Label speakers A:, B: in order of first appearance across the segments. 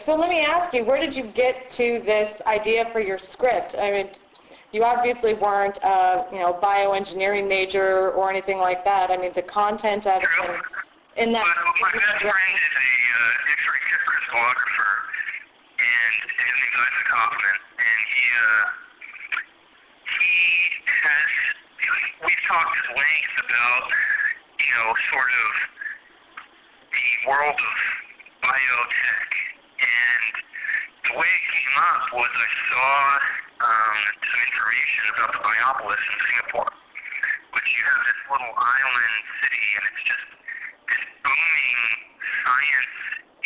A: So let me ask you, where did you get to this idea for your script? I mean, you obviously weren't a bioengineering major or anything like that. I mean, the content of it in that.
B: Well, my best friend is a X-ray crystallographer, and his name's Isaac Hoffman, and we've talked at length about, sort of the world of biotech, and the way it came up was I saw some information about the Biopolis in Singapore, which you have this little island city, and it's just this booming science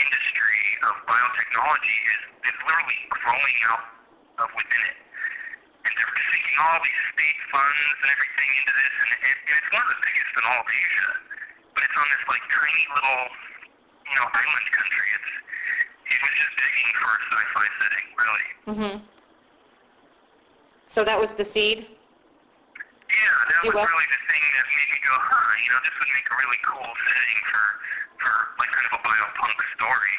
B: industry of biotechnology is literally growing out of within it. And they're sinking all these state funds and everything into this, and it's one of the biggest in all of Asia. But it's on this tiny little, island country. It was just begging for a sci-fi setting, really.
A: Mm-hmm. So that was the seed?
B: Yeah, that was really the thing that made me go, this would make a really cool setting for kind of a biopunk story.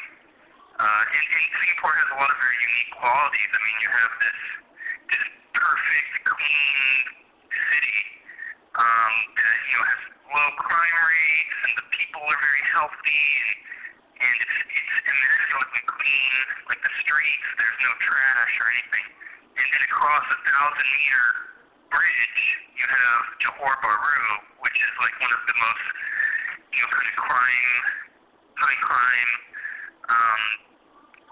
B: And Singapore has a lot of very unique qualities. I mean, you have this perfect, clean city that, has low crime rates, and the people are very healthy, and it's immaculately clean, like the streets, there's no trash or anything. And then across a 1,000-meter bridge, you have Johor Bahru, which is like one of the most, kind of high crime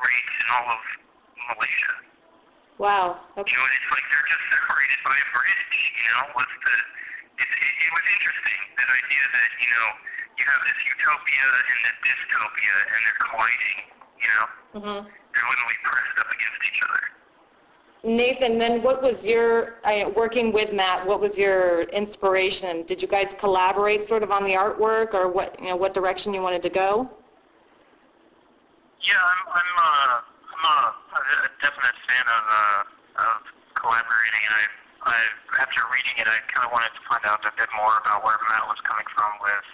B: rates in all of Malaysia.
A: Wow. Okay.
B: It's like they're just separated by a bridge, it was interesting, that idea that, you have this utopia and this dystopia, and they're colliding,
A: Mm-hmm.
B: They're literally pressed up against each other.
A: Nathan, then what was your, working with Matt, what was your inspiration? Did you guys collaborate sort of on the artwork, or what direction you wanted to go?
C: Yeah, I'm a definite fan of collaborating, and after reading it, I kind of wanted to find out a bit more about where Matt was coming from with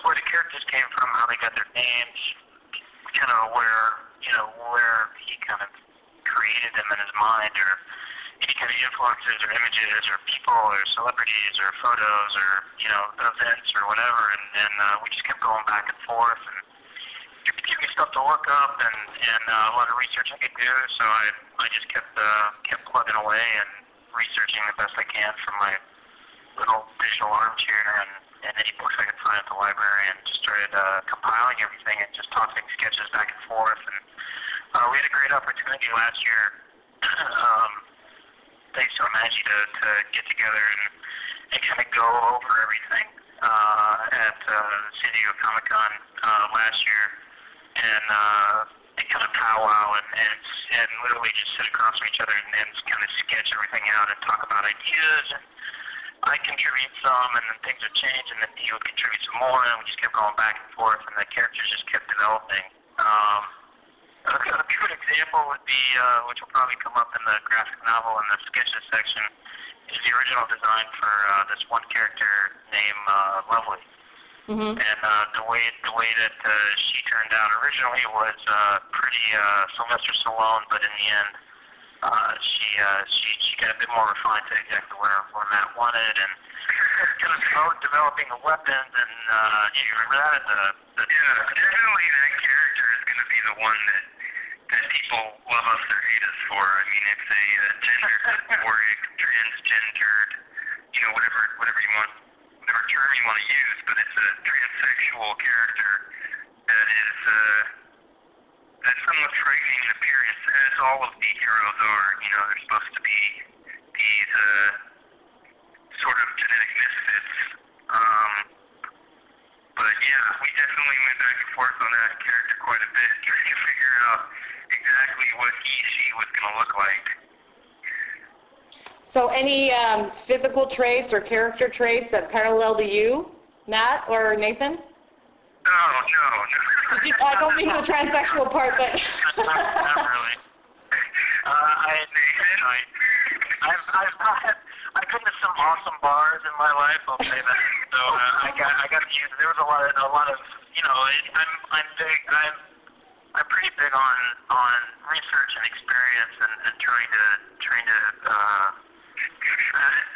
C: where the characters came from, how they got their names, kind of where he kind of created them in his mind, or any kind of influences or images or people or celebrities or photos or, events or whatever, and we just kept going back and forth, and it would give me stuff to look up and a lot of research I could do, so I just kept plugging away and researching the best I can from my little digital armchair and any books I could find at the library, and just started compiling everything and just tossing sketches back and forth. And we had a great opportunity last year, thanks to Maggie, to get together and kind of go over everything at San Diego Comic-Con last year, and kind of powwow and literally just sit across from each other and kind of sketch everything out and talk about ideas. And I contribute some, and then things would change, and then he would contribute some more, and we just kept going back and forth, and the characters just kept developing. A good example would be, which will probably come up in the graphic novel in the sketches section, is the original design for this one character named Lovely.
A: Mm-hmm.
C: And the way that she turned out originally was pretty Sylvester Stallone, but in the end, she got a bit more refined to exactly where Matt wanted, and kind of developing the weapons. And you remember that?
B: Yeah, definitely that character is going to be the one that people love us or hate us for. I mean, it's a gender dysphoric, transgendered, whatever you want, whatever term you want to use, but it's a transsexual character that is that's somewhat frightening in appearance, as all of the heroes are. They're supposed to be these sort of genetic misfits. But yeah, we definitely went back and forth on that character quite a bit, trying to figure out exactly what she was going to look like.
A: So any physical traits or character traits that parallel to you, Matt or Nathan?
B: No.
A: I don't mean the transsexual part, but...
C: Not really. I've been to some awesome bars in my life, I'll say that. So I got to use. There was a lot of I'm big. I'm pretty big on research and experience and trying to I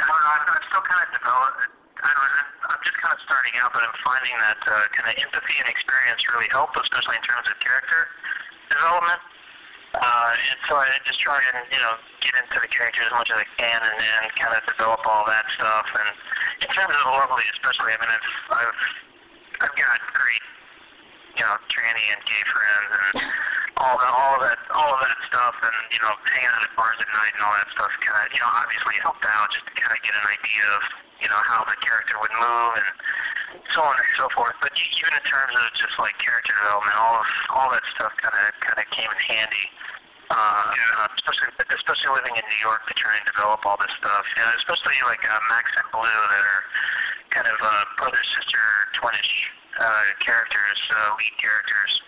C: don't know, I'm still kind of I'm just kind of starting out, but I'm finding that kind of empathy and experience really help, especially in terms of character development. And so I just try and, get into the character as much as I can and kind of develop all that stuff. And in terms of Lovely especially, I mean, I've got great, tranny and gay friends and all of that stuff, and hanging out at bars at night and all that stuff kind of obviously helped out just to kind of get an idea of how the character would move and so on and so forth. But even in terms of just like character development, all that stuff kind of came in handy. Especially living in New York to try and develop all this stuff. Especially like Max and Blue that are kind of brother sister twinish characters, lead characters.